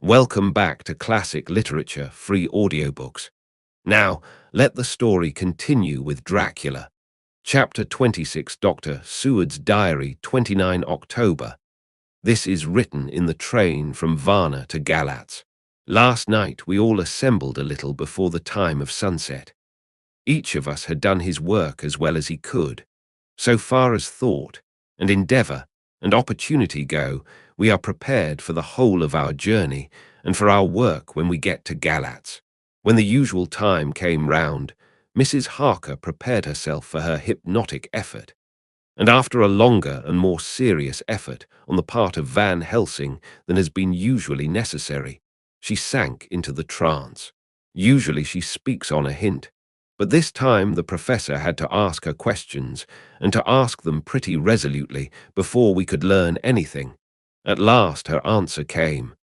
Welcome back to Classic Literature Free Audiobooks. Now, let the story continue with Dracula. Chapter 26, Dr. Seward's Diary, 29 October. This is written in the train from Varna to Galatz. Last night we all assembled a little before the time of sunset. Each of us had done his work as well as he could. So far as thought, and endeavour, and opportunity go, we are prepared for the whole of our journey, and for our work when we get to Galatz. When the usual time came round, Mrs. Harker prepared herself for her hypnotic effort, and after a longer and more serious effort on the part of Van Helsing than has been usually necessary, she sank into the trance. Usually she speaks on a hint, but this time the professor had to ask her questions, and to ask them pretty resolutely before we could learn anything. At last her answer came.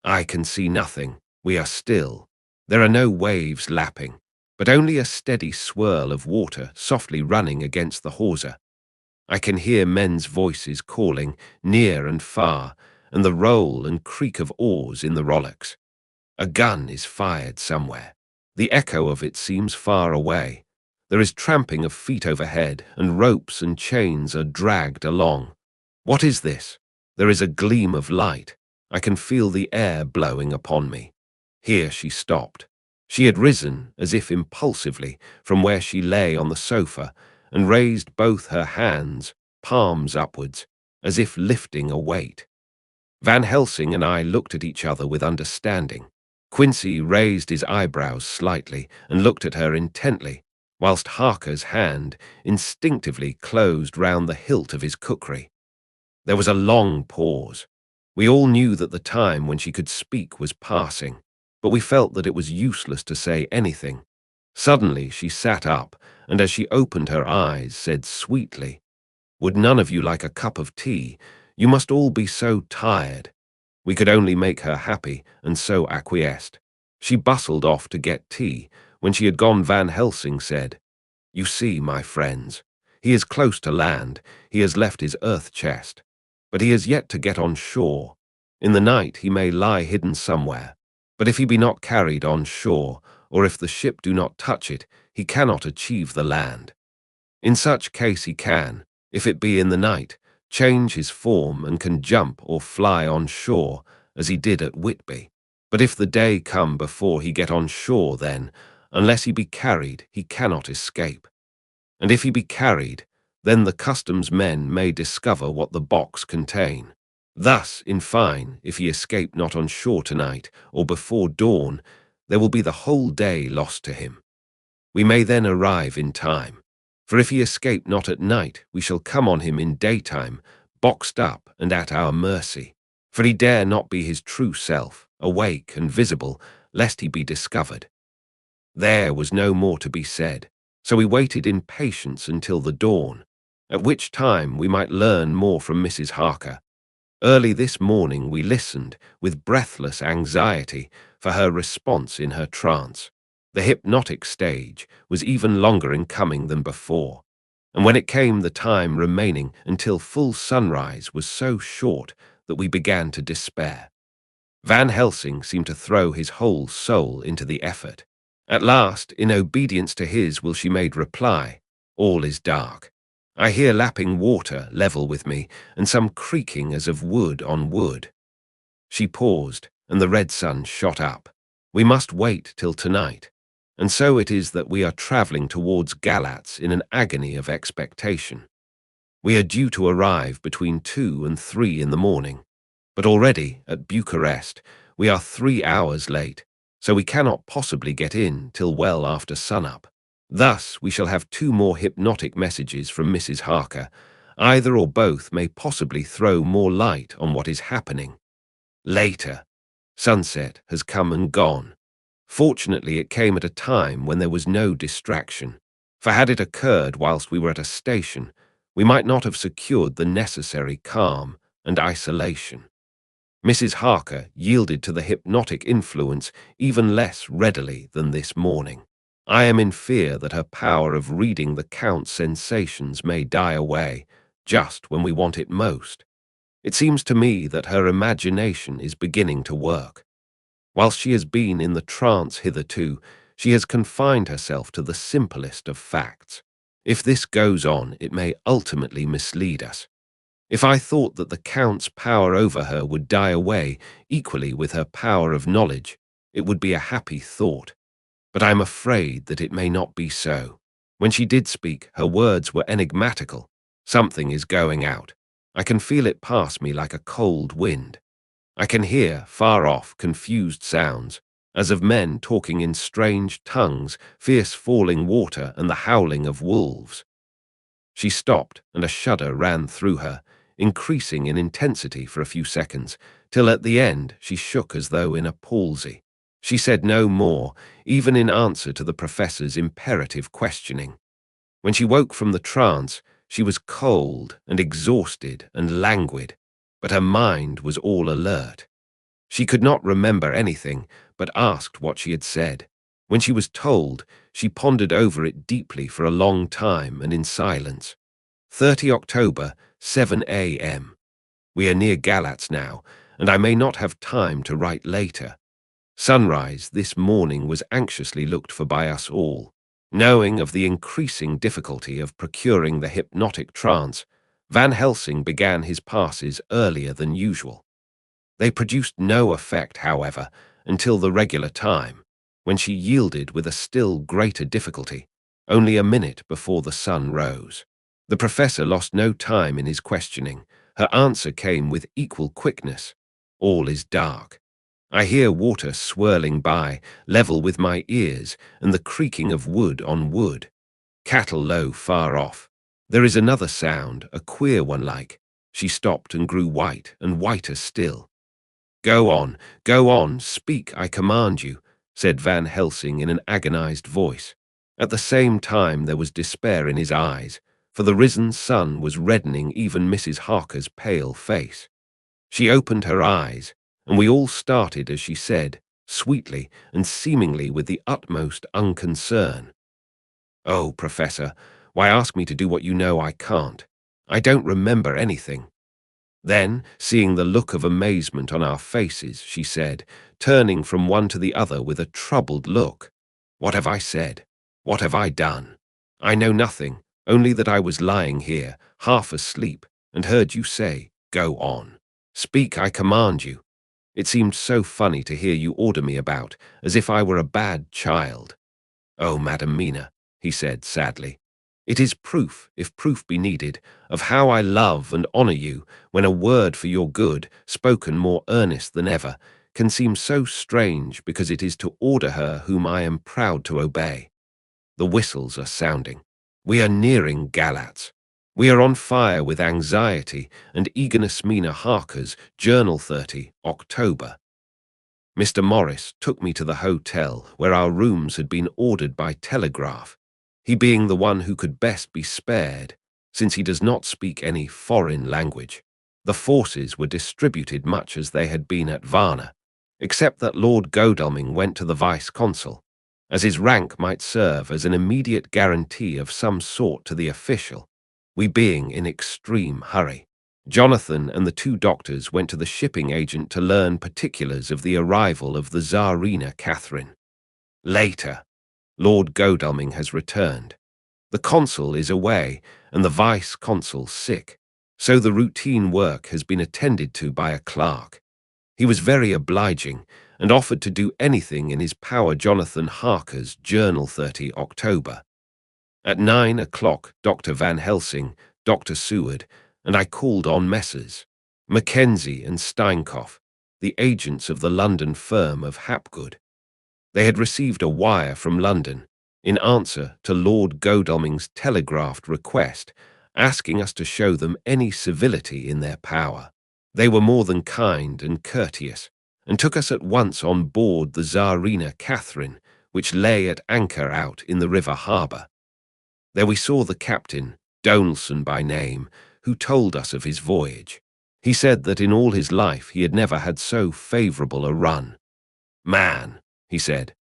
"I can see nothing. We are still. There are no waves lapping, but only a steady swirl of water softly running against the hawser. I can hear men's voices calling near and far, and the roll and creak of oars in the rowlocks. A gun is fired somewhere. The echo of it seems far away. There is tramping of feet overhead, and ropes and chains are dragged along. What is this? There is a gleam of light. I can feel the air blowing upon me." Here she stopped. She had risen, as if impulsively, from where she lay on the sofa, and raised both her hands, palms upwards, as if lifting a weight. Van Helsing and I looked at each other with understanding. Quincy raised his eyebrows slightly and looked at her intently, whilst Harker's hand instinctively closed round the hilt of his kukri. There was a long pause. We all knew that the time when she could speak was passing, but we felt that it was useless to say anything. Suddenly she sat up, and as she opened her eyes, said sweetly, "Would none of you like a cup of tea? You must all be so tired." We could only make her happy, and so acquiesced. She bustled off to get tea. When she had gone, Van Helsing said, "You see, my friends, he is close to land. He has left his earth chest, but he has yet to get on shore. In the night he may lie hidden somewhere, but if he be not carried on shore, or if the ship do not touch it, he cannot achieve the land. In such case he can, if it be in the night, change his form and can jump or fly on shore, as he did at Whitby. But if the day come before he get on shore, then, unless he be carried, he cannot escape. And if he be carried, then the customs men may discover what the box contain. Thus, in fine, if he escape not on shore tonight, or before dawn, there will be the whole day lost to him. We may then arrive in time. For if he escape not at night, we shall come on him in daytime, boxed up and at our mercy. For he dare not be his true self, awake and visible, lest he be discovered." There was no more to be said, so we waited in patience until the dawn, at which time we might learn more from Mrs. Harker. Early this morning we listened, with breathless anxiety, for her response in her trance. The hypnotic stage was even longer in coming than before, and when it came the time remaining until full sunrise was so short that we began to despair. Van Helsing seemed to throw his whole soul into the effort. At last, in obedience to his will, she made reply, "All is dark. I hear lapping water level with me, and some creaking as of wood on wood." She paused, and the red sun shot up. "We must wait till tonight. And so it is that we are travelling towards Galatz in an agony of expectation. We are due to arrive between 2 and 3 in the morning, but already, at Bucharest, we are 3 hours late, so we cannot possibly get in till well after sunup. Thus we shall have 2 more hypnotic messages from Mrs. Harker. Either or both may possibly throw more light on what is happening. Later. Sunset has come and gone. Fortunately, it came at a time when there was no distraction, for had it occurred whilst we were at a station, we might not have secured the necessary calm and isolation. Mrs. Harker yielded to the hypnotic influence even less readily than this morning. I am in fear that her power of reading the Count's sensations may die away just when we want it most. It seems to me that her imagination is beginning to work. Whilst she has been in the trance hitherto, she has confined herself to the simplest of facts. If this goes on, it may ultimately mislead us. If I thought that the Count's power over her would die away equally with her power of knowledge, it would be a happy thought. But I'm afraid that it may not be so. When she did speak, her words were enigmatical. Something is going out. I can feel it pass me like a cold wind. I can hear, far off, confused sounds, as of men talking in strange tongues, fierce falling water and the howling of wolves. She stopped, and a shudder ran through her, increasing in intensity for a few seconds, till at the end she shook as though in a palsy. She said no more, even in answer to the professor's imperative questioning. When she woke from the trance, she was cold and exhausted and languid, but her mind was all alert. She could not remember anything, but asked what she had said. When she was told, she pondered over it deeply for a long time and in silence. 30 October, 7 a.m. We are near Galatz now, and I may not have time to write later. Sunrise this morning was anxiously looked for by us all. Knowing of the increasing difficulty of procuring the hypnotic trance, Van Helsing began his passes earlier than usual. They produced no effect, however, until the regular time, when she yielded with a still greater difficulty, only a minute before the sun rose. The professor lost no time in his questioning. Her answer came with equal quickness. All is dark. I hear water swirling by, level with my ears, and the creaking of wood on wood. Cattle low far off. There is another sound, a queer one like. She stopped and grew white, and whiter still. Go on, speak, I command you, said Van Helsing in an agonized voice. At the same time there was despair in his eyes, for the risen sun was reddening even Mrs. Harker's pale face. She opened her eyes, and we all started as she said, sweetly and seemingly with the utmost unconcern, "Oh, Professor, why ask me to do what you know I can't? I don't remember anything." Then, seeing the look of amazement on our faces, she said, turning from one to the other with a troubled look, "What have I said? What have I done? I know nothing, only that I was lying here, half asleep, and heard you say, 'Go on. Speak, I command you.' It seemed so funny to hear you order me about, as if I were a bad child." "Oh, Madam Mina," he said sadly, "it is proof, if proof be needed, of how I love and honor you, when a word for your good, spoken more earnest than ever, can seem so strange because it is to order her whom I am proud to obey. The whistles are sounding. We are nearing Galatz. We are on fire with anxiety and eagerness. Mina Harker's Journal 30, October. Mr. Morris took me to the hotel where our rooms had been ordered by telegraph, he being the one who could best be spared, since he does not speak any foreign language. The forces were distributed much as they had been at Varna, except that Lord Godalming went to the vice-consul, as his rank might serve as an immediate guarantee of some sort to the official, we being in extreme hurry. Jonathan and the two doctors went to the shipping agent to learn particulars of the arrival of the Tsarina Catherine. Later, Lord Godalming has returned. The consul is away and the vice-consul sick, so the routine work has been attended to by a clerk. He was very obliging and offered to do anything in his power. Jonathan Harker's Journal 30 October. At 9 o'clock, Dr. Van Helsing, Dr. Seward, and I called on Messrs. Mackenzie and Steinkopf, the agents of the London firm of Hapgood. They had received a wire from London, in answer to Lord Godalming's telegraphed request, asking us to show them any civility in their power. They were more than kind and courteous, and took us at once on board the Tsarina Catherine, which lay at anchor out in the river harbour. There we saw the captain, Donaldson by name, who told us of his voyage. He said that in all his life he had never had so favourable a run. "Man," he said,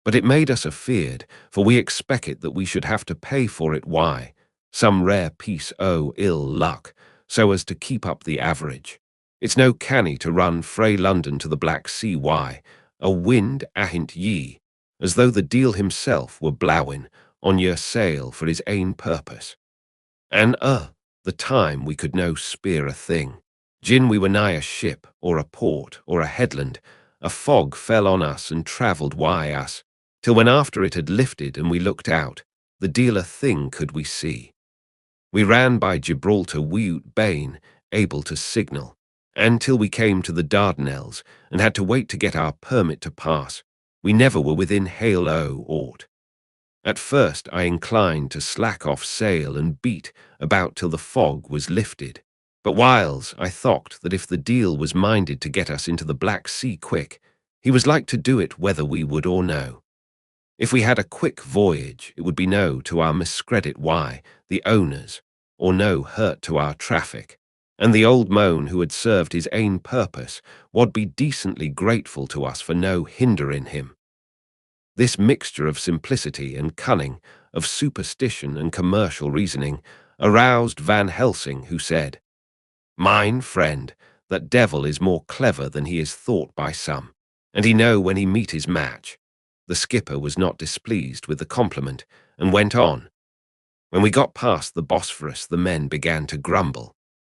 "but it made us afeard, for we expected that we should have to pay for it. Why, some rare piece o' ill luck, so as to keep up the average. It's no canny to run frae London to the Black Sea. Why, a wind ahint ye, as though the deal himself were blowin' on your sail for his ain purpose. And the time we could no speer a thing. Gin we were nigh a ship, or a port, or a headland, a fog fell on us and travelled wy us, till when after it had lifted and we looked out, the deal a thing could we see. We ran by Gibraltar wiut bane, able to signal, and till we came to the Dardanelles and had to wait to get our permit to pass, we never were within hail o' aught. At first I inclined to slack off sail and beat about till the fog was lifted, but whiles I thought that if the deal was minded to get us into the Black Sea quick, he was like to do it whether we would or no. If we had a quick voyage, it would be no to our miscredit why, the owners, or no hurt to our traffic, and the old moan who had served his ain purpose wad be decently grateful to us for no hinder in him. This mixture of simplicity and cunning, of superstition and commercial reasoning, aroused Van Helsing, who said, "Mine friend, that devil is more clever than he is thought by some, and he know when he meet his match." The skipper was not displeased with the compliment, and went on. When we got past the Bosphorus, the men began to grumble.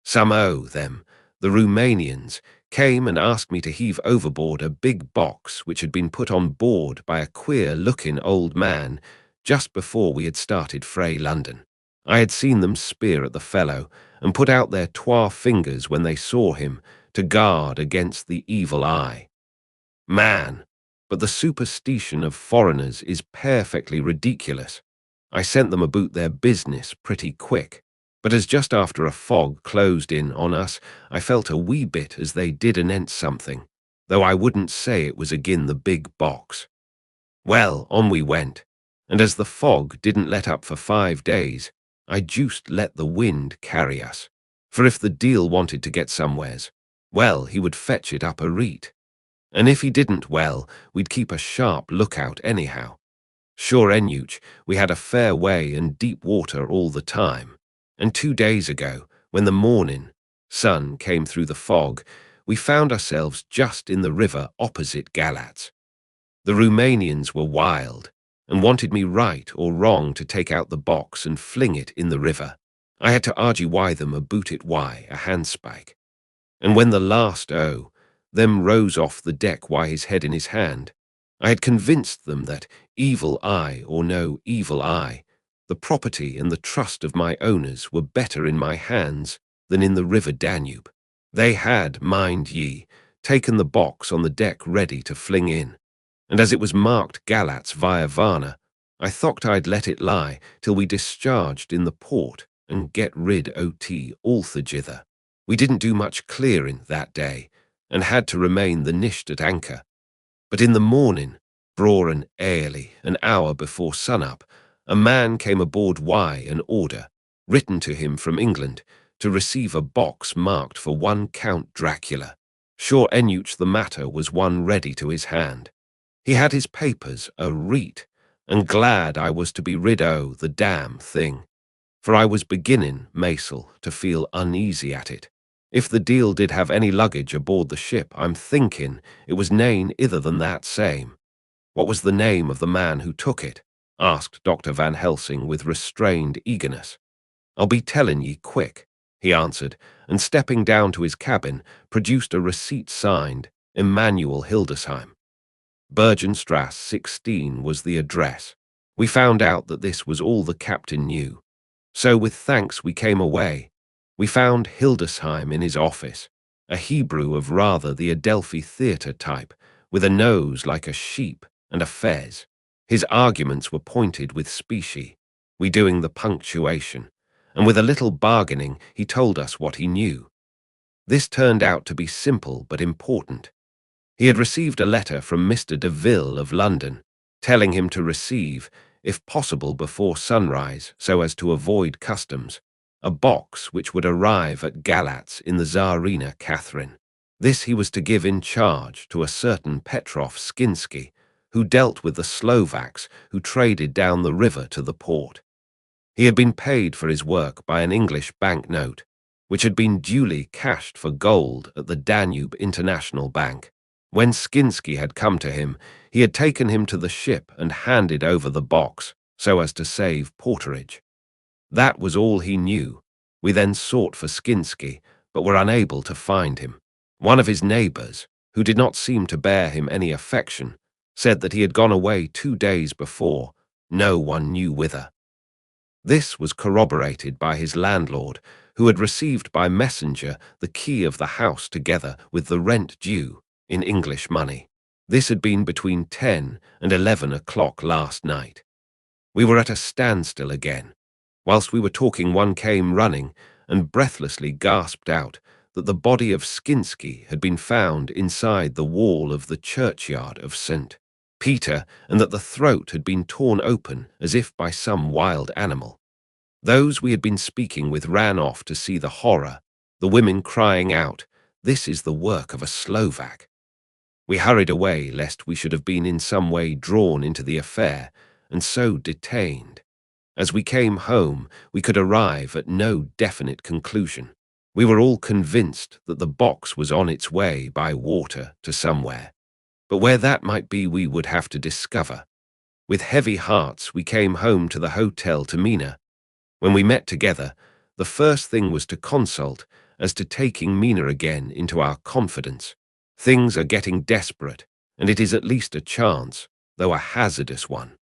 Some o' them, the Romanians, came and asked me to heave overboard a big box which had been put on board by a queer-looking old man just before we had started frae London. I had seen them speer at the fellow and put out their twa fingers when they saw him to guard against the evil eye. Man, but the superstition of foreigners is perfectly ridiculous. I sent them about their business pretty quick, but as just after a fog closed in on us, I felt a wee bit as they did anent something, though I wouldn't say it was agin the big box. Well, on we went, and as the fog didn't let up for 5 days, I juist let the wind carry us, for if the deal wanted to get somewheres, well, he would fetch it up a reet. And if he didn't, well, we'd keep a sharp lookout anyhow. Sure enuch, we had a fair way and deep water all the time, and 2 days ago, when the morning sun came through the fog, we found ourselves just in the river opposite Galatz. The Romanians were wild, and wanted me right or wrong to take out the box and fling it in the river. I had to argue why them aboot it why a handspike. And when the last them rose off the deck why his head in his hand, I had convinced them that, evil eye or no evil eye, the property and the trust of my owners were better in my hands than in the river Danube. They had, mind ye, taken the box on the deck ready to fling in, and as it was marked Galatz via Varna, I thought I'd let it lie till we discharged in the port and get rid o' althogither. We didn't do much clearing that day, and had to remain the nisht at anchor. But in the morning, broren early, an hour before sunup, a man came aboard why an order, written to him from England, to receive a box marked for one Count Dracula. Sure enuch the matter was one ready to his hand. He had his papers a reet, and glad I was to be rid o' the damn thing, for I was beginning, Maisel, to feel uneasy at it. If the deal did have any luggage aboard the ship, I'm thinking it was nane ither than that same. What was the name of the man who took it? Asked Dr. Van Helsing with restrained eagerness. I'll be telling ye quick, he answered, and stepping down to his cabin, produced a receipt signed Emanuel Hildesheim. Bergenstrasse 16 was the address. We found out that this was all the captain knew. So with thanks we came away. We found Hildesheim in his office, a Hebrew of rather the Adelphi theatre type, with a nose like a sheep and a fez. His arguments were pointed with specie, we doing the punctuation, and with a little bargaining he told us what he knew. This turned out to be simple but important. He had received a letter from Mr. de Ville of London, telling him to receive, if possible before sunrise so as to avoid customs, a box which would arrive at Galatz in the Tsarina Catherine. This he was to give in charge to a certain Petrov Skinsky, who dealt with the Slovaks who traded down the river to the port. He had been paid for his work by an English banknote, which had been duly cashed for gold at the Danube International Bank. When Skinsky had come to him, he had taken him to the ship and handed over the box, so as to save porterage. That was all he knew. We then sought for Skinsky, but were unable to find him. One of his neighbours, who did not seem to bear him any affection, said that he had gone away 2 days before, no one knew whither. This was corroborated by his landlord, who had received by messenger the key of the house together with the rent due, in English money. This had been between 10 and 11 o'clock last night. We were at a standstill again. Whilst we were talking, one came running and breathlessly gasped out that the body of Skinsky had been found inside the wall of the churchyard of St. Peter, and that the throat had been torn open as if by some wild animal. Those we had been speaking with ran off to see the horror, the women crying out, "This is the work of a Slovak." We hurried away lest we should have been in some way drawn into the affair, and so detained. As we came home, we could arrive at no definite conclusion. We were all convinced that the box was on its way by water to somewhere, but where that might be we would have to discover. With heavy hearts we came home to the hotel to Mina. When we met together, the first thing was to consult as to taking Mina again into our confidence. Things are getting desperate, and it is at least a chance, though a hazardous one.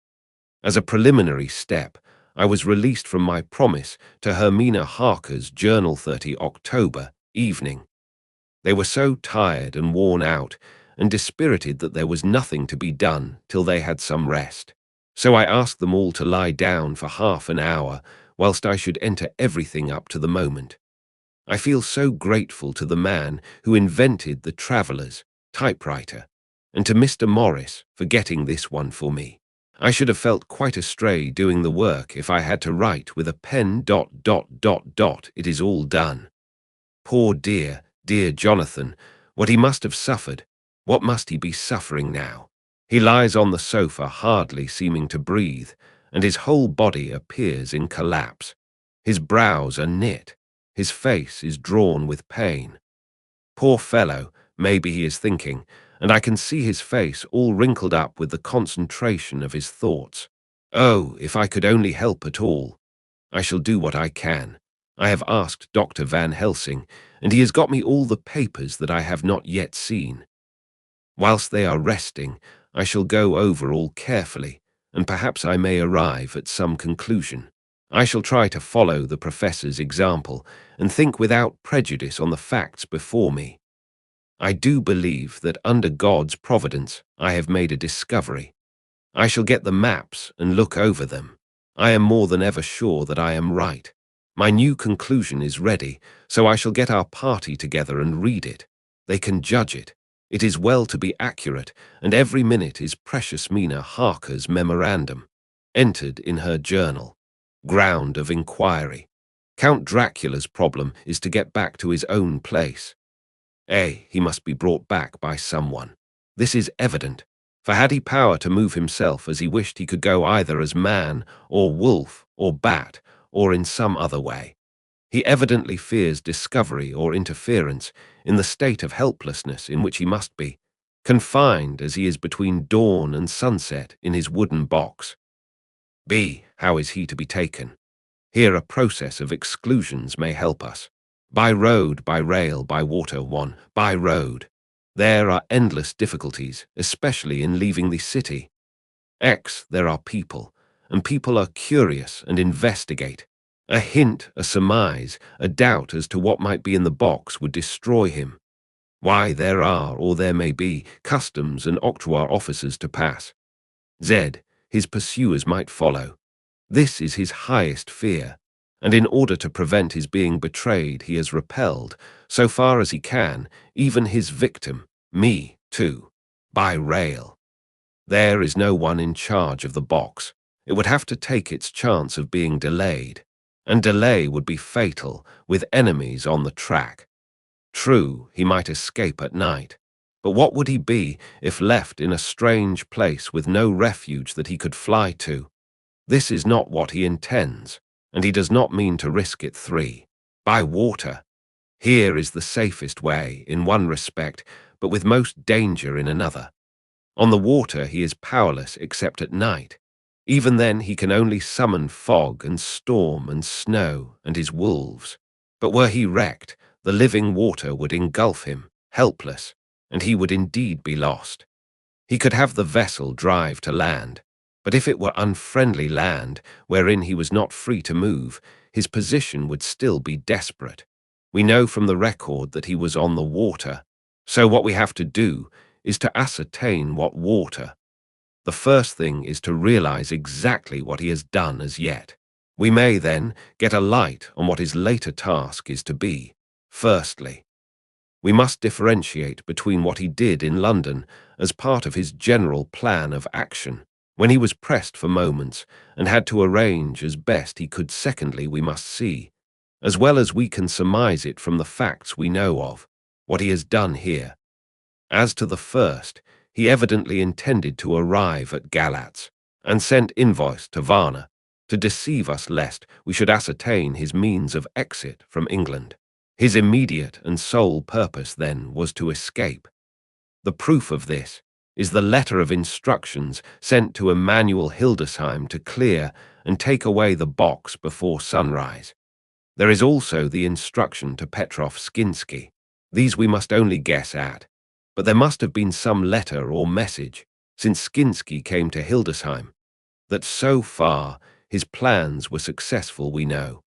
As a preliminary step, I was released from my promise to Mina Harker's Journal 30 October evening. They were so tired and worn out and dispirited that there was nothing to be done till they had some rest. So I asked them all to lie down for half an hour whilst I should enter everything up to the moment. I feel so grateful to the man who invented the Traveller's typewriter, and to Mr. Morris for getting this one for me. I should have felt quite astray doing the work if I had to write with a pen ... It is all done. Poor dear, dear Jonathan, what he must have suffered. What must he be suffering now? He lies on the sofa hardly seeming to breathe, and his whole body appears in collapse. His brows are knit. His face is drawn with pain. Poor fellow, maybe he is thinking, and I can see his face all wrinkled up with the concentration of his thoughts. Oh, if I could only help at all. I shall do what I can. I have asked Dr. Van Helsing, and he has got me all the papers that I have not yet seen. Whilst they are resting, I shall go over all carefully, and perhaps I may arrive at some conclusion. I shall try to follow the professor's example and think without prejudice on the facts before me. I do believe that under God's providence I have made a discovery. I shall get the maps and look over them. I am more than ever sure that I am right. My new conclusion is ready, so I shall get our party together and read it. They can judge it. It is well to be accurate, and every minute is precious. Mina Harker's memorandum, entered in her journal. Ground of inquiry. Count Dracula's problem is to get back to his own place. He must be brought back by someone. This is evident, for had he power to move himself as he wished, he could go either as man, or wolf, or bat, or in some other way. He evidently fears discovery or interference in the state of helplessness in which he must be, confined as he is between dawn and sunset in his wooden box. How is he to be taken? Here a process of exclusions may help us. By road, by rail, by water. 1. By road. There are endless difficulties, especially in leaving the city. There are people, and people are curious and investigate. A hint, a surmise, a doubt as to what might be in the box would destroy him. Why, there are, or there may be, customs and octroi officers to pass. His pursuers might follow. This is his highest fear, and in order to prevent his being betrayed, he has repelled, so far as he can, even his victim, me, too, by rail. There is no one in charge of the box. It would have to take its chance of being delayed, and delay would be fatal with enemies on the track. True, he might escape at night, but what would he be if left in a strange place with no refuge that he could fly to? This is not what he intends, and he does not mean to risk it. 3. By water. Here is the safest way, in one respect, but with most danger in another. On the water he is powerless except at night. Even then he can only summon fog and storm and snow and his wolves. But were he wrecked, the living water would engulf him, helpless, and he would indeed be lost. He could have the vessel drive to land, but if it were unfriendly land, wherein he was not free to move, his position would still be desperate. We know from the record that he was on the water, so what we have to do is to ascertain what water. The first thing is to realize exactly what he has done as yet. We may, then, get a light on what his later task is to be. Firstly, we must differentiate between what he did in London as part of his general plan of action, when he was pressed for moments and had to arrange as best he could. Secondly, we must see, as well as we can surmise it from the facts we know of, what he has done here. As to the first, he evidently intended to arrive at Galatz and sent invoice to Varna to deceive us lest we should ascertain his means of exit from England. His immediate and sole purpose, then, was to escape. The proof of this is the letter of instructions sent to Emanuel Hildesheim to clear and take away the box before sunrise. There is also the instruction to Petrov Skinsky. These we must only guess at, but there must have been some letter or message, since Skinsky came to Hildesheim, that so far his plans were successful we know.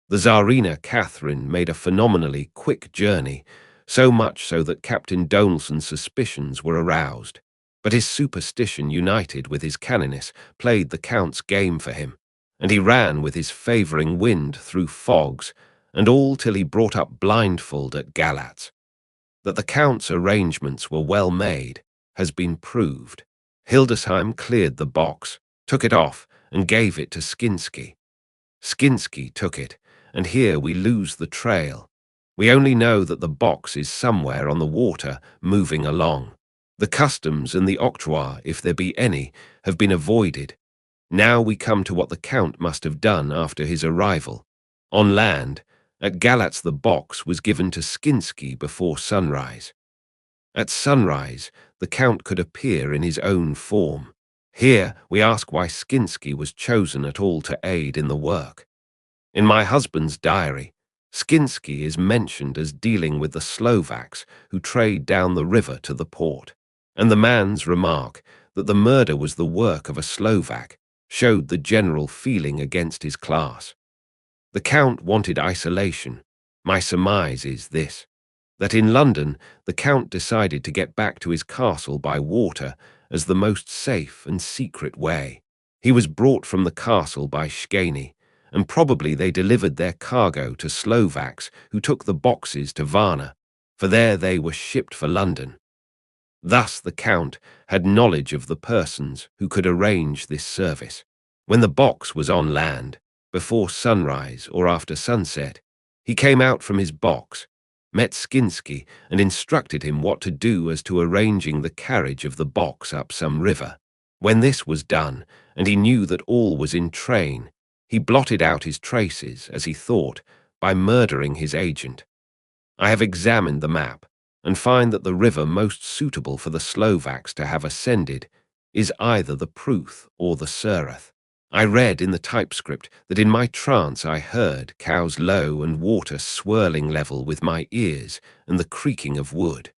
The Tsarina Catherine made a phenomenally quick journey, so much so that Captain Donelson's suspicions were aroused. But his superstition united with his canniness played the Count's game for him, and he ran with his favouring wind through fogs, and all till he brought up blindfold at Galatz. That the Count's arrangements were well made has been proved. Hildesheim cleared the box, took it off, and gave it to Skinsky. Skinsky took it, and here we lose the trail. We only know that the box is somewhere on the water, moving along. The customs and the octroi, if there be any, have been avoided. Now we come to what the Count must have done after his arrival. On land, at Galatz the box was given to Skinsky before sunrise. At sunrise, the Count could appear in his own form. Here we ask why Skinsky was chosen at all to aid in the work. In my husband's diary, Skinsky is mentioned as dealing with the Slovaks who trade down the river to the port, and the man's remark that the murder was the work of a Slovak showed the general feeling against his class. The Count wanted isolation. My surmise is this, that in London the Count decided to get back to his castle by water as the most safe and secret way. He was brought from the castle by Szgany, and probably they delivered their cargo to Slovaks who took the boxes to Varna, for there they were shipped for London. Thus the Count had knowledge of the persons who could arrange this service. When the box was on land, before sunrise or after sunset, he came out from his box, met Skinsky, and instructed him what to do as to arranging the carriage of the box up some river. When this was done, and he knew that all was in train, he blotted out his traces, as he thought, by murdering his agent. I have examined the map, and find that the river most suitable for the Slovaks to have ascended is either the Pruth or the Surath. I read in the typescript that in my trance I heard cows low and water swirling level with my ears and the creaking of wood.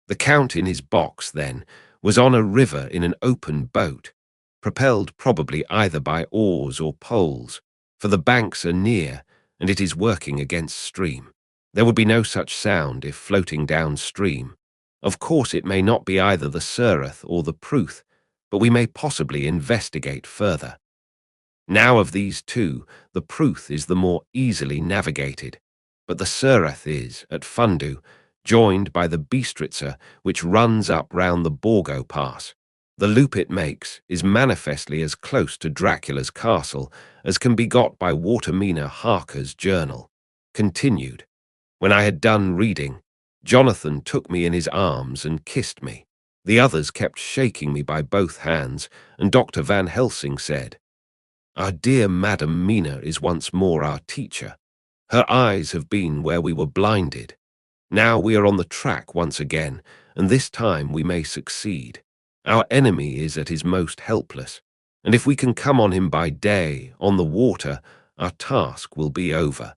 The Count in his box, then, was on a river in an open boat, propelled probably either by oars or poles, for the banks are near and it is working against stream. There would be no such sound if floating downstream. Of course it may not be either the Surath or the Pruth, but we may possibly investigate further. Now of these two, the Pruth is the more easily navigated, but the Surath is, at Fundu, joined by the Bistritza, which runs up round the Borgo Pass. The loop it makes is manifestly as close to Dracula's castle as can be got by Mina Harker's journal. Continued. When I had done reading, Jonathan took me in his arms and kissed me. The others kept shaking me by both hands, and Dr. Van Helsing said, "Our dear Madam Mina is once more our teacher. Her eyes have been where we were blinded. Now we are on the track once again, and this time we may succeed. Our enemy is at his most helpless, and if we can come on him by day, on the water, our task will be over.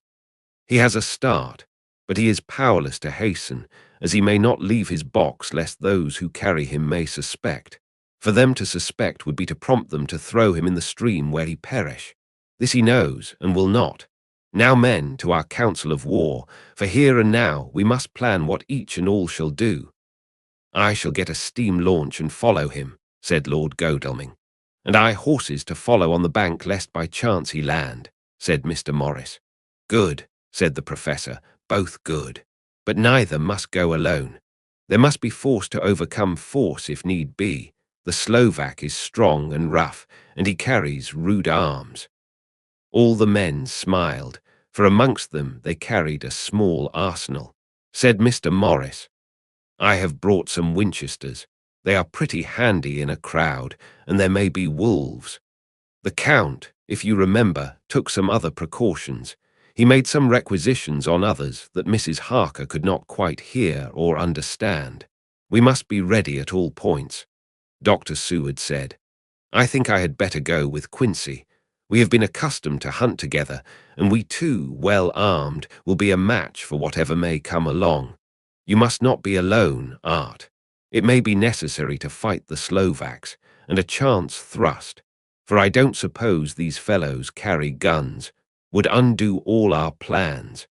He has a start, but he is powerless to hasten, as he may not leave his box lest those who carry him may suspect. For them to suspect would be to prompt them to throw him in the stream where he perish. This he knows, and will not. Now, men, to our council of war, for here and now we must plan what each and all shall do. I shall get a steam launch and follow him, said Lord Godalming. And I horses to follow on the bank lest by chance he land, said Mr. Morris. Good, said the Professor, both good. But neither must go alone. There must be force to overcome force if need be. The Slovak is strong and rough, and he carries rude arms. All the men smiled, for amongst them they carried a small arsenal. Said Mr. Morris, I have brought some Winchesters. They are pretty handy in a crowd, and there may be wolves. The Count, if you remember, took some other precautions. He made some requisitions on others that Mrs. Harker could not quite hear or understand. We must be ready at all points. Dr. Seward said, I think I had better go with Quincy. We have been accustomed to hunt together, and we too, well armed, will be a match for whatever may come along. You must not be alone, Art. It may be necessary to fight the Slovaks, and a chance thrust, for I don't suppose these fellows carry guns, would undo all our plans.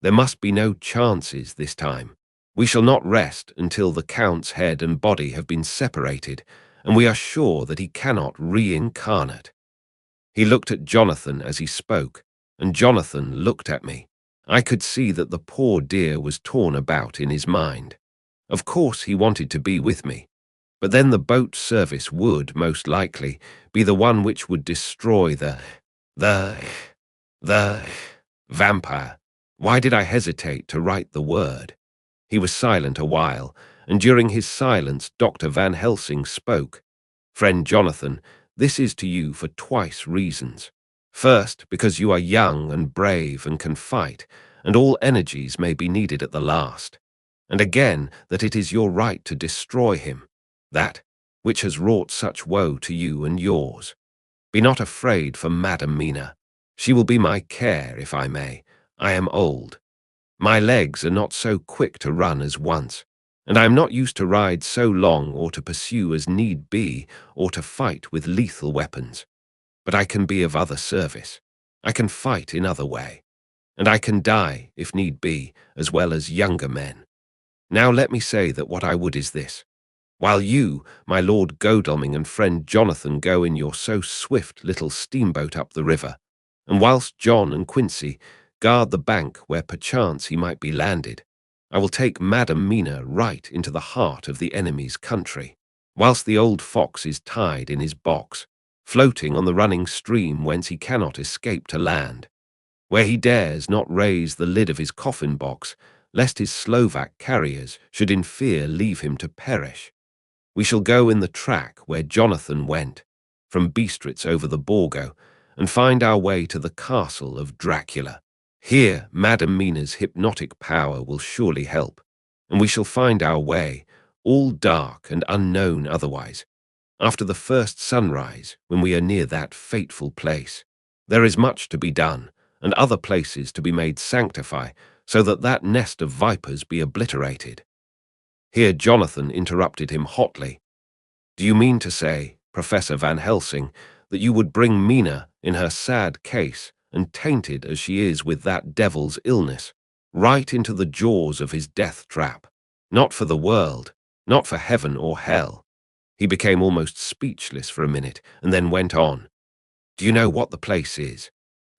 There must be no chances this time. We shall not rest until the Count's head and body have been separated, and we are sure that he cannot reincarnate. He looked at Jonathan as he spoke, and Jonathan looked at me. I could see that the poor dear was torn about in his mind. Of course he wanted to be with me, but then the boat service would, most likely, be the one which would destroy the vampire. Why did I hesitate to write the word? He was silent a while, and during his silence Dr. Van Helsing spoke. Friend Jonathan, this is to you for twice reasons. First, because you are young and brave and can fight, and all energies may be needed at the last. And again, that it is your right to destroy him, that which has wrought such woe to you and yours. Be not afraid for Madam Mina. She will be my care, if I may. I am old. My legs are not so quick to run as once, and I am not used to ride so long or to pursue as need be or to fight with lethal weapons. But I can be of other service. I can fight in other way, and I can die, if need be, as well as younger men. Now let me say that what I would is this. While you, my Lord Godalming and friend Jonathan, go in your so swift little steamboat up the river, and whilst John and Quincy guard the bank where perchance he might be landed, I will take Madam Mina right into the heart of the enemy's country, whilst the old fox is tied in his box, floating on the running stream whence he cannot escape to land, where he dares not raise the lid of his coffin box, lest his Slovak carriers should in fear leave him to perish. We shall go in the track where Jonathan went, from Bistritz over the Borgo, and find our way to the castle of Dracula. Here Madam Mina's hypnotic power will surely help, and we shall find our way, all dark and unknown otherwise, after the first sunrise, when we are near that fateful place. There is much to be done, and other places to be made sanctify, so that that nest of vipers be obliterated. Here Jonathan interrupted him hotly. Do you mean to say, Professor Van Helsing, that you would bring Mina, in her sad case, and tainted as she is with that devil's illness, right into the jaws of his death trap? Not for the world, not for heaven or hell. He became almost speechless for a minute, and then went on. Do you know what the place is?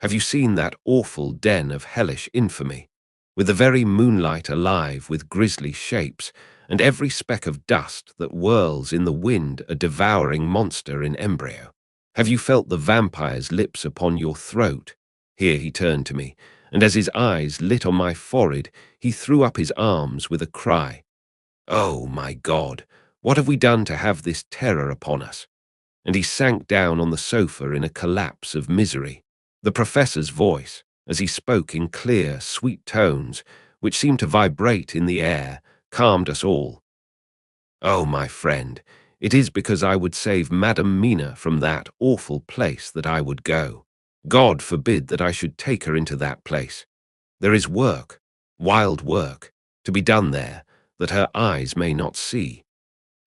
Have you seen that awful den of hellish infamy, with the very moonlight alive with grisly shapes, and every speck of dust that whirls in the wind a devouring monster in embryo? Have you felt the vampire's lips upon your throat? Here he turned to me, and as his eyes lit on my forehead, he threw up his arms with a cry. Oh, my God, what have we done to have this terror upon us? And he sank down on the sofa in a collapse of misery. The Professor's voice, as he spoke in clear, sweet tones, which seemed to vibrate in the air, calmed us all. "Oh, my friend, it is because I would save Madam Mina from that awful place that I would go. God forbid that I should take her into that place. There is work, wild work, to be done there, that her eyes may not see.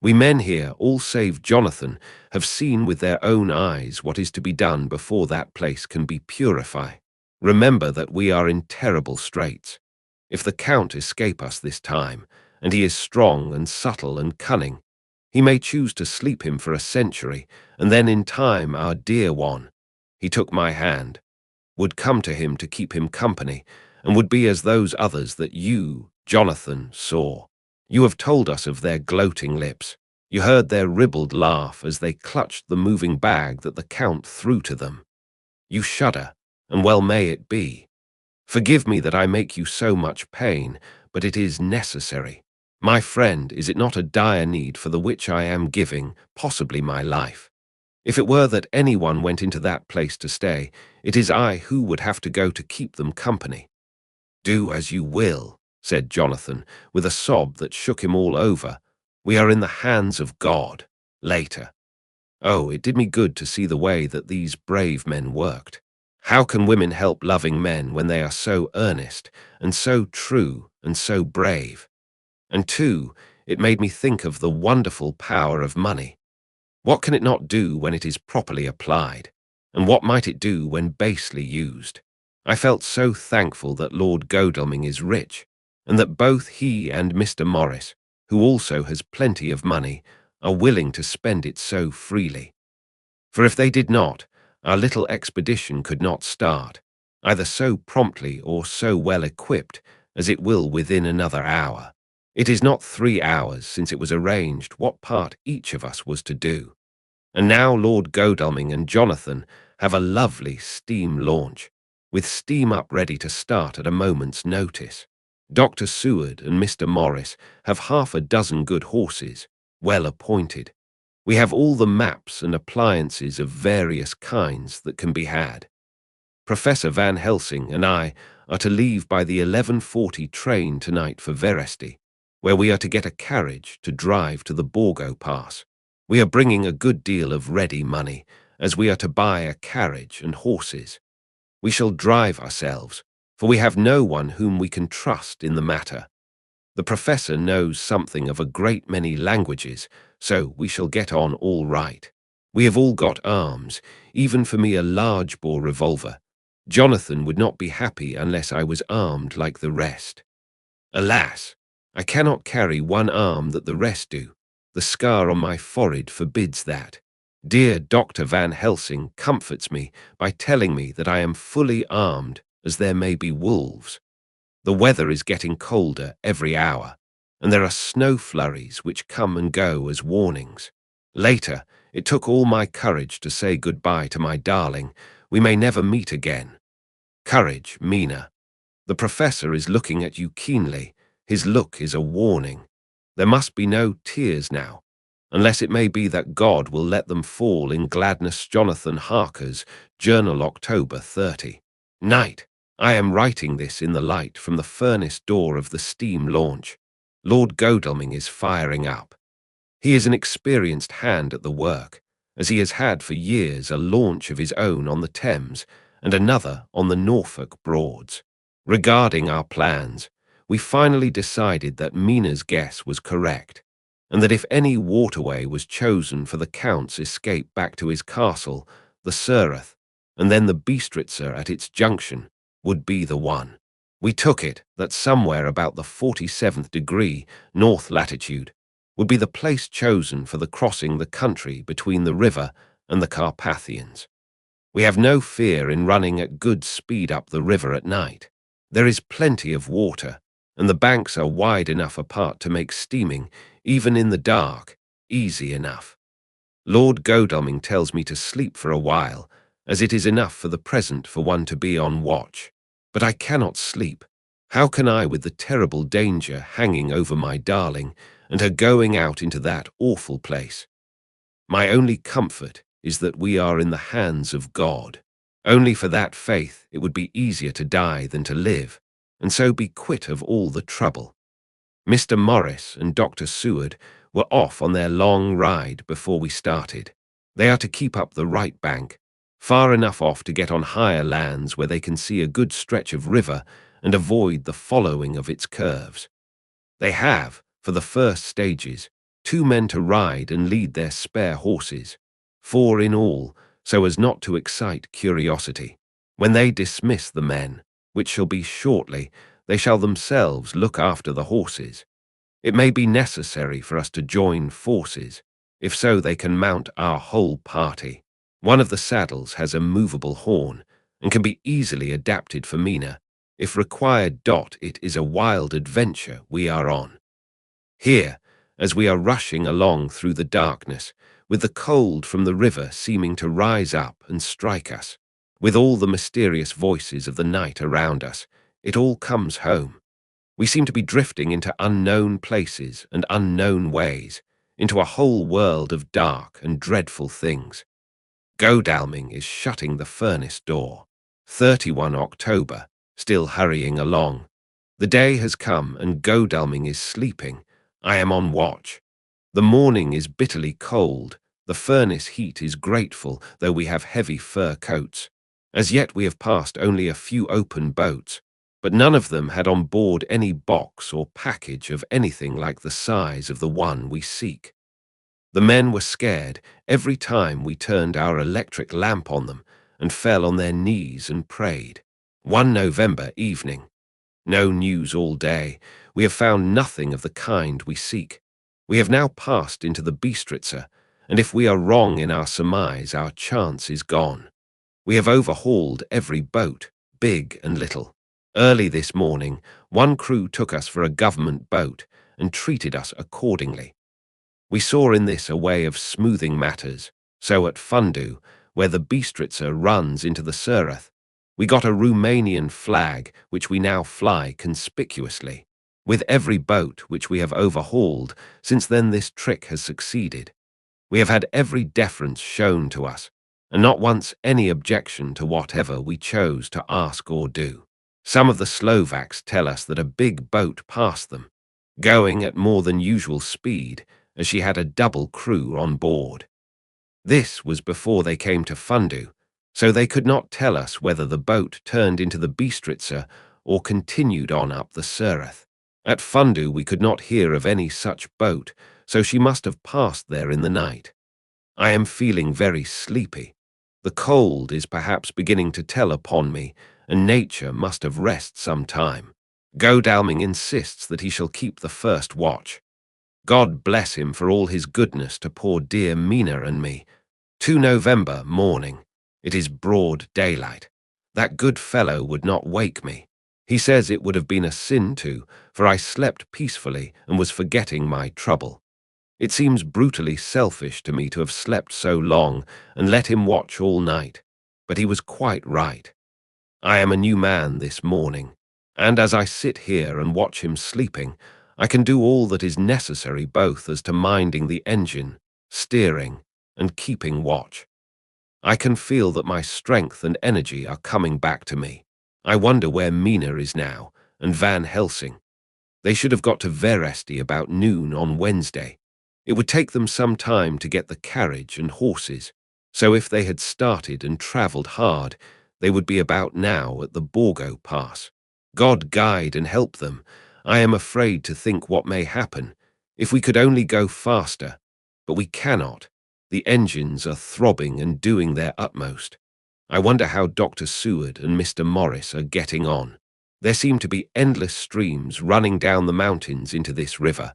We men here, all save Jonathan, have seen with their own eyes what is to be done before that place can be purified. Remember that we are in terrible straits. If the Count escape us this time, and he is strong and subtle and cunning, he may choose to sleep him for a century, and then in time our dear one," he took my hand, "would come to him to keep him company, and would be as those others that you, Jonathan, saw. You have told us of their gloating lips. You heard their ribald laugh as they clutched the moving bag that the Count threw to them. You shudder, and well may it be. Forgive me that I make you so much pain, but it is necessary. My friend, is it not a dire need for the which I am giving, possibly my life? If it were that anyone went into that place to stay, it is I who would have to go to keep them company." "Do as you will," said Jonathan, with a sob that shook him all over. "We are in the hands of God." Later. Oh, it did me good to see the way that these brave men worked. How can women help loving men when they are so earnest, and so true, and so brave? And too, it made me think of the wonderful power of money. What can it not do when it is properly applied? And what might it do when basely used? I felt so thankful that Lord Godalming is rich, and that both he and Mr. Morris, who also has plenty of money, are willing to spend it so freely. For if they did not, our little expedition could not start, either so promptly or so well equipped as it will within another hour. It is not 3 hours since it was arranged what part each of us was to do. And now Lord Godalming and Jonathan have a lovely steam launch, with steam up ready to start at a moment's notice. Dr. Seward and Mr. Morris have 6 good horses, well appointed. We have all the maps and appliances of various kinds that can be had. Professor Van Helsing and I are to leave by the 11:40 train tonight for Veresti, where we are to get a carriage to drive to the Borgo Pass. We are bringing a good deal of ready money, as we are to buy a carriage and horses. We shall drive ourselves, for we have no one whom we can trust in the matter. The professor knows something of a great many languages, so we shall get on all right. We have all got arms, even for me a large-bore revolver. Jonathan would not be happy unless I was armed like the rest. Alas, I cannot carry one arm that the rest do. The scar on my forehead forbids that. Dear Dr. Van Helsing comforts me by telling me that I am fully armed, as there may be wolves. The weather is getting colder every hour, and there are snow flurries which come and go as warnings. Later, it took all my courage to say goodbye to my darling. We may never meet again. Courage, Mina. The professor is looking at you keenly. His look is a warning. There must be no tears now, unless it may be that God will let them fall in gladness. Jonathan Harker's Journal, October 30. Night. I am writing this in the light from the furnace door of the steam launch. Lord Godalming is firing up. He is an experienced hand at the work, as he has had for years a launch of his own on the Thames and another on the Norfolk Broads. Regarding our plans, we finally decided that Mina's guess was correct, and that if any waterway was chosen for the Count's escape back to his castle, the Surrey, and then the Bistritzer at its junction, would be the one. We took it that somewhere about the 47th degree north latitude would be the place chosen for the crossing the country between the river and the Carpathians. We have no fear in running at good speed up the river at night. There is plenty of water, and the banks are wide enough apart to make steaming, even in the dark, easy enough. Lord Godalming tells me to sleep for a while, as it is enough for the present for one to be on watch. But I cannot sleep. How can I, with the terrible danger hanging over my darling, and her going out into that awful place? My only comfort is that we are in the hands of God. Only for that faith it would be easier to die than to live. and so be quit of all the trouble. Mr. Morris and Dr. Seward were off on their long ride before we started. They are to keep up the right bank, far enough off to get on higher lands where they can see a good stretch of river and avoid the following of its curves. They have, for the first stages, 2 men to ride and lead their spare horses, 4 in all, so as not to excite curiosity. When they dismiss the men, which shall be shortly, they shall themselves look after the horses. It may be necessary for us to join forces. If so, they can mount our whole party. One of the saddles has a movable horn and can be easily adapted for Mina. If required, it is a wild adventure we are on. Here, as we are rushing along through the darkness, with the cold from the river seeming to rise up and strike us, with all the mysterious voices of the night around us, it all comes home. We seem to be drifting into unknown places and unknown ways, into a whole world of dark and dreadful things. Godalming is shutting the furnace door. 31 October, still hurrying along. The day has come and Godalming is sleeping. I am on watch. The morning is bitterly cold. The furnace heat is grateful, though we have heavy fur coats. As yet we have passed only a few open boats, but none of them had on board any box or package of anything like the size of the one we seek. The men were scared every time we turned our electric lamp on them and fell on their knees and prayed. 1 November evening. No news all day. We have found nothing of the kind we seek. We have now passed into the Bistritzer, and if we are wrong in our surmise, our chance is gone. We have overhauled every boat, big and little. Early this morning, one crew took us for a government boat and treated us accordingly. We saw in this a way of smoothing matters, so at Fundu, where the Bistritzer runs into the Sureth, we got a Romanian flag which we now fly conspicuously. With every boat which we have overhauled, since then this trick has succeeded. We have had every deference shown to us, and not once any objection to whatever we chose to ask or do. Some of the Slovaks tell us that a big boat passed them, going at more than usual speed, as she had a double crew on board. This was before they came to Fundu, so they could not tell us whether the boat turned into the Bistritzer or continued on up the Sureth. At Fundu we could not hear of any such boat, so she must have passed there in the night. I am feeling very sleepy. The cold is perhaps beginning to tell upon me, and nature must have rest some time. Godalming insists that he shall keep the first watch. God bless him for all his goodness to poor dear Mina and me. 2 November morning. It is broad daylight. That good fellow would not wake me. He says it would have been a sin to, for I slept peacefully and was forgetting my trouble. It seems brutally selfish to me to have slept so long and let him watch all night, but he was quite right. I am a new man this morning, and as I sit here and watch him sleeping, I can do all that is necessary both as to minding the engine, steering, and keeping watch. I can feel that my strength and energy are coming back to me. I wonder where Mina is now, and Van Helsing. They should have got to Veresti about noon on Wednesday. It would take them some time to get the carriage and horses, so if they had started and travelled hard, they would be about now at the Borgo Pass. God guide and help them. I am afraid to think what may happen. If we could only go faster, but we cannot. The engines are throbbing and doing their utmost. I wonder how Dr. Seward and Mr. Morris are getting on. There seem to be endless streams running down the mountains into this river,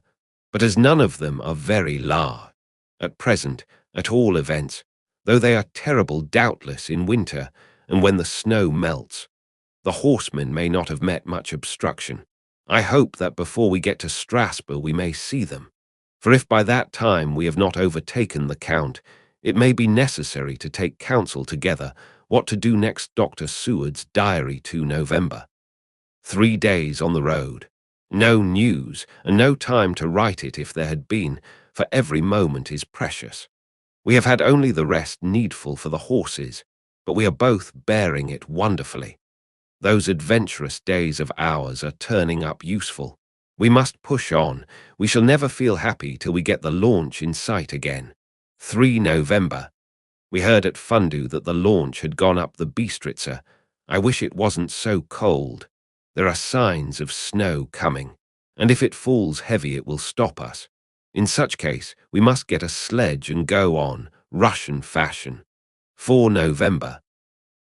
but as none of them are very large, at present, at all events, though they are terrible doubtless in winter and when the snow melts, the horsemen may not have met much obstruction. I hope that before we get to Strasbourg we may see them, for if by that time we have not overtaken the Count, it may be necessary to take counsel together what to do next. Dr. Seward's diary, 2 November. 3 days on the road. No news, and no time to write it if there had been, for every moment is precious. We have had only the rest needful for the horses, but we are both bearing it wonderfully. Those adventurous days of ours are turning up useful. We must push on. We shall never feel happy till we get the launch in sight again. 3 November. We heard at Fundu that the launch had gone up the Bistritza. I wish it wasn't so cold. There are signs of snow coming, and if it falls heavy it will stop us. In such case, we must get a sledge and go on, Russian fashion. 4 November.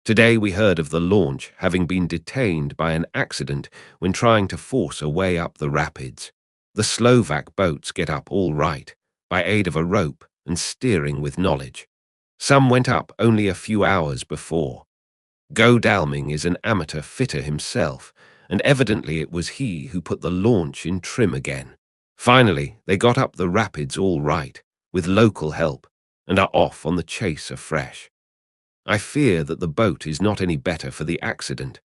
Today we heard of the launch having been detained by an accident when trying to force a way up the rapids. The Slovak boats get up all right, by aid of a rope and steering with knowledge. Some went up only a few hours before. Godalming is an amateur fitter himself, and evidently it was he who put the launch in trim again. Finally, they got up the rapids all right, with local help, and are off on the chase afresh. I fear that the boat is not any better for the accident.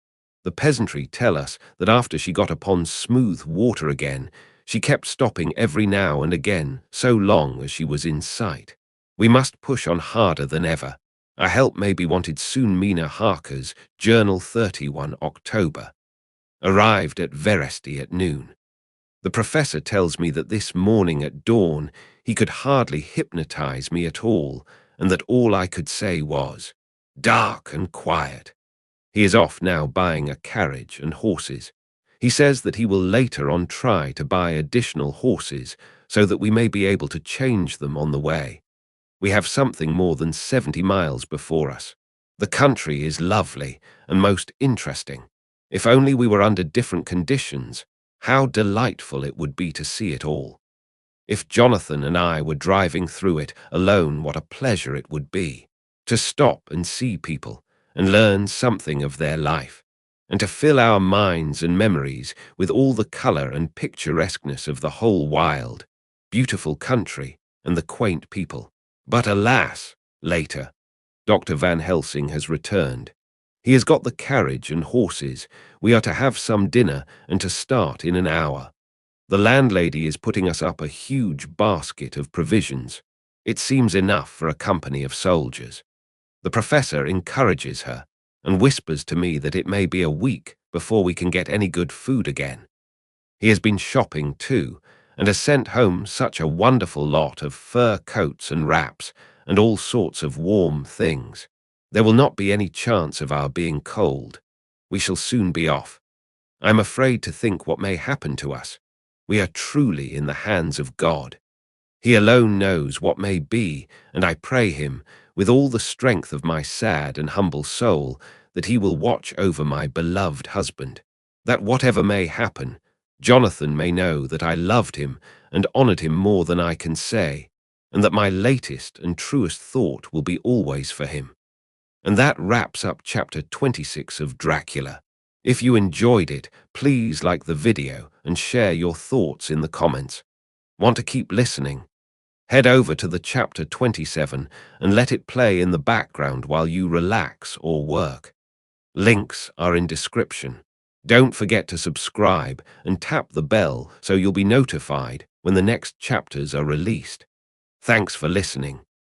The peasantry tell us that after she got upon smooth water again, she kept stopping every now and again so long as she was in sight. We must push on harder than ever. Our help may be wanted soon. Mina Harker's Journal 31 October. Arrived at Veresti at noon. The professor tells me that this morning at dawn he could hardly hypnotize me at all, and that all I could say was, "Dark and quiet." He is off now buying a carriage and horses. He says that he will later on try to buy additional horses so that we may be able to change them on the way. We have something more than 70 miles before us. The country is lovely and most interesting. If only we were under different conditions, how delightful it would be to see it all. If Jonathan and I were driving through it alone, what a pleasure it would be to stop and see people and learn something of their life, and to fill our minds and memories with all the colour and picturesqueness of the whole wild, beautiful country and the quaint people. But alas, later, Dr. Van Helsing has returned. He has got the carriage and horses. We are to have some dinner and to start in an hour. The landlady is putting us up a huge basket of provisions. It seems enough for a company of soldiers. The professor encourages her and whispers to me that it may be a week before we can get any good food again. He has been shopping too, and has sent home such a wonderful lot of fur coats and wraps and all sorts of warm things. There will not be any chance of our being cold. We shall soon be off. I am afraid to think what may happen to us. We are truly in the hands of God. He alone knows what may be, and I pray him, with all the strength of my sad and humble soul, that he will watch over my beloved husband, that whatever may happen, Jonathan may know that I loved him and honoured him more than I can say, and that my latest and truest thought will be always for him. And that wraps up chapter 26 of Dracula. If you enjoyed it, please like the video and share your thoughts in the comments. Want to keep listening? Head over to the chapter 27 and let it play in the background while you relax or work. Links are in description. Don't forget to subscribe and tap the bell so you'll be notified when the next chapters are released. Thanks for listening.